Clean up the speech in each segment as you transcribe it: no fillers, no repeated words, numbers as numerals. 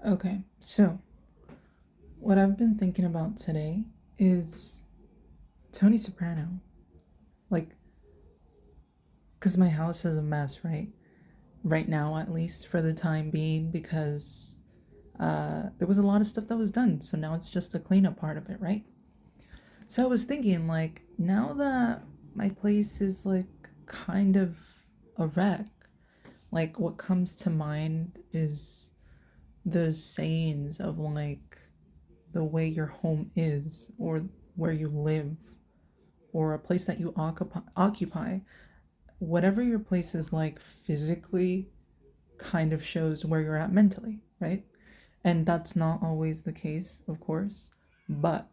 Okay, so what I've been thinking about today is Tony Soprano. Like, because my house is a mess, right? Right now, at least for the time being, because there was a lot of stuff that was done. So now it's just a cleanup part of it, right? So I was thinking, like, now that my place is like kind of a wreck, like, what comes to mind is those sayings of like the way your home is or where you live or a place that you occupy, whatever your place is like physically kind of shows where you're at mentally, right? And that's not always the case, of course, but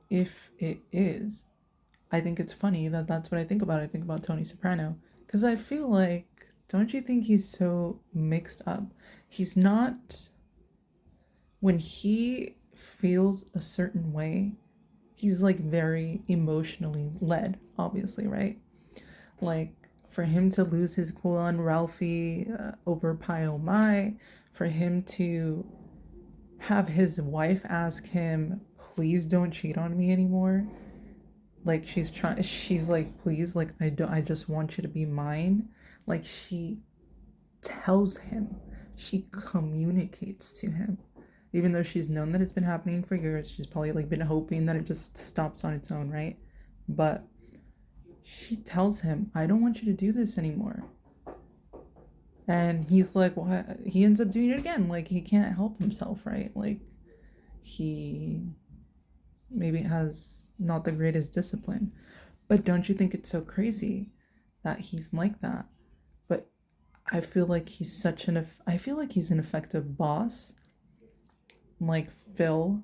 if it is, I think it's funny that that's what I think about. I think about Tony Soprano because I feel like, don't you think he's so mixed up? He's not, when he feels a certain way, he's like very emotionally led, obviously, right? Like, for him to lose his cool on Ralphie over Pie Oh My, for him to have his wife ask him, please don't cheat on me anymore. Like, she's like, please, like, I just want you to be mine. Like, she tells him, she communicates to him. Even though she's known that it's been happening for years, she's probably like been hoping that it just stops on its own, right? But she tells him, I don't want you to do this anymore. And he's like, what? He ends up doing it again. Like, he can't help himself, right? Like, he maybe has not the greatest discipline. But don't you think it's so crazy that he's like that? But I feel like I feel like he's an effective boss. Like Phil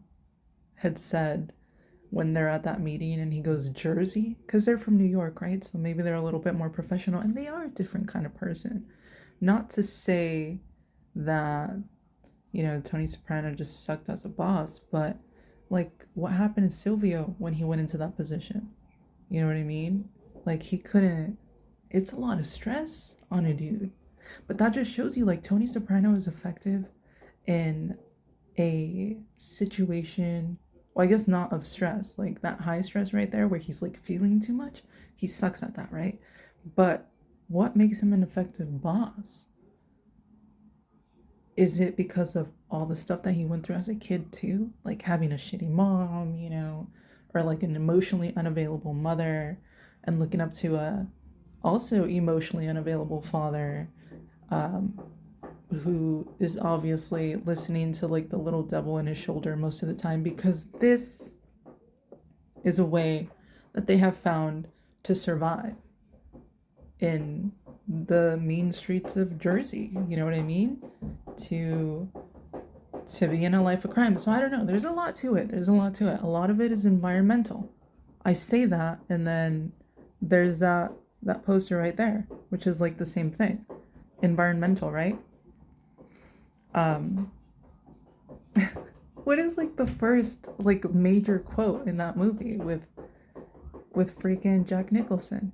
had said when they're at that meeting and he goes Jersey, because they're from New York, right? So maybe they're a little bit more professional and they are a different kind of person. Not to say that, Tony Soprano just sucked as a boss, but like, what happened to Silvio when he went into that position? You know what I mean? Like, he couldn't, it's a lot of stress on a dude. But that just shows you, like, Tony Soprano is effective in a situation, well, I guess not of stress, like that high stress right there where he's like feeling too much. He sucks at that, right? But what makes him an effective boss? Is it because of all the stuff that he went through as a kid too? Like having a shitty mom, or like an emotionally unavailable mother and looking up to a also emotionally unavailable father, um, who is obviously listening to like the little devil in his shoulder most of the time because this is a way that they have found to survive in the mean streets of Jersey. You know what I mean? To to be in a life of crime. So I don't know. There's a lot to it. There's a lot to it. A lot of it is environmental. I say that, and then there's that poster right there, which is like the same thing. Environmental, right? Um, what is like the first like major quote in that movie with freaking Jack Nicholson?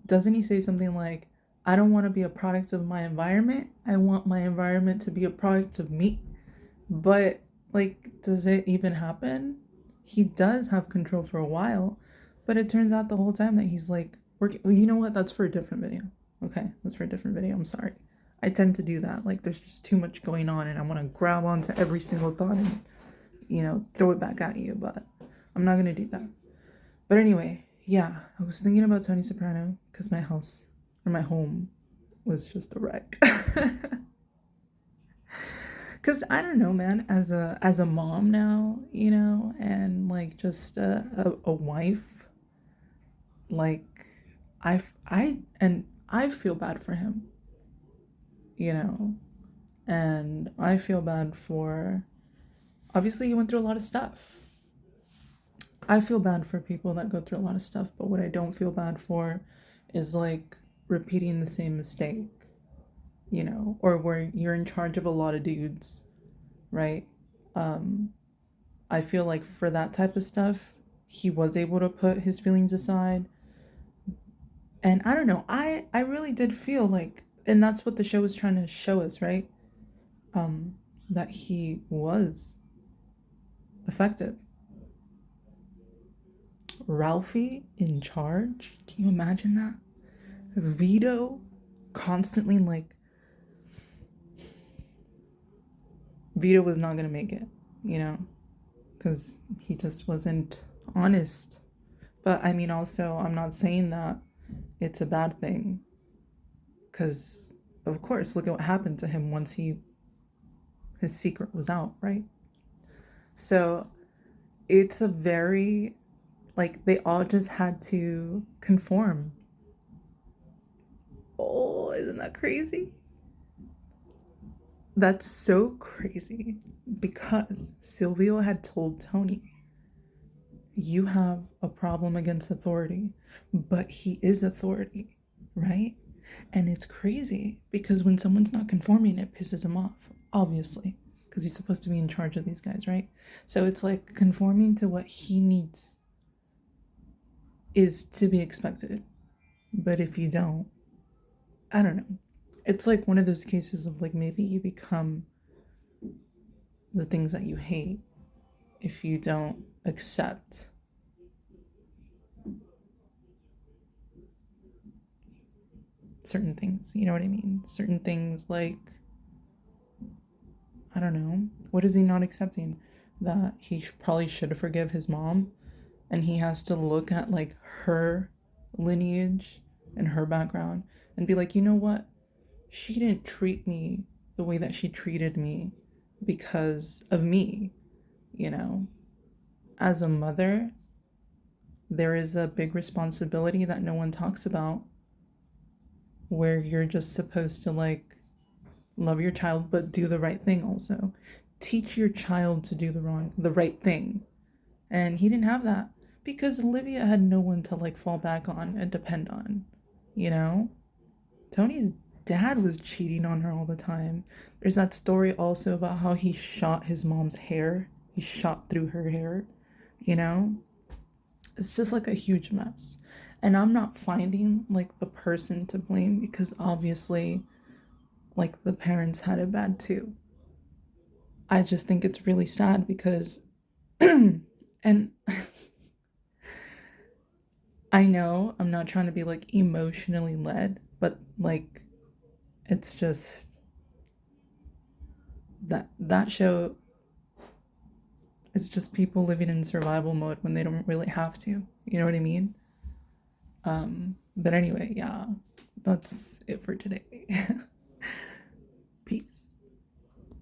Doesn't he say something like, I don't want to be a product of my environment. I want my environment to be a product of me. But like, does it even happen? He does have control for a while, but it turns out the whole time that he's like working. Well, you know what? That's for a different video. Okay, that's for a different video. I'm sorry. I tend to do that. Like, there's just too much going on, and I want to grab onto every single thought and, throw it back at you, but I'm not gonna do that. But anyway, yeah, I was thinking about Tony Soprano because my house or my home was just a wreck. Cause I don't know, man. As a mom now, and like just a wife, like I feel bad for him, you know, and I feel bad for. Obviously, he went through a lot of stuff. I feel bad for people that go through a lot of stuff, but what I don't feel bad for is like repeating the same mistake, or where you're in charge of a lot of dudes, right? Um, I feel like for that type of stuff, he was able to put his feelings aside. And I don't know, I really did feel like, and that's what the show was trying to show us, right? that he was effective. Ralphie in charge? Can you imagine that? Vito constantly like Vito was not gonna make it, you know, because he just wasn't honest. But I mean, also, I'm not saying that it's a bad thing, because of course, look at what happened to him once his secret was out, right? So it's a very like they all just had to conform. Oh, isn't that crazy? That's so crazy because Silvio had told Tony, you have a problem against authority, but he is authority, right? And it's crazy because when someone's not conforming, it pisses him off, obviously, because he's supposed to be in charge of these guys, right? So it's like conforming to what he needs is to be expected. But if you don't, I don't know. It's like one of those cases of like maybe you become the things that you hate if you don't accept certain things. You know what I mean? Certain things like, I don't know, what is he not accepting? That he probably should forgive his mom and he has to look at like her lineage and her background and be like, you know what? She didn't treat me the way that she treated me because of me, you know? As a mother, there is a big responsibility that no one talks about where you're just supposed to like love your child but do the right thing also. Teach your child to do the right thing. And he didn't have that because Olivia had no one to like fall back on and depend on, you know? Tony's dad was cheating on her all the time. There's that story also about how he shot his mom's hair. He shot through her hair, you know? It's just like a huge mess. And I'm not finding like the person to blame because obviously like the parents had it bad too. I just think it's really sad because and I know I'm not trying to be like emotionally led, but like it's just that show, it's just people living in survival mode when they don't really have to. You know what I mean? But anyway, yeah. That's it for today. Peace.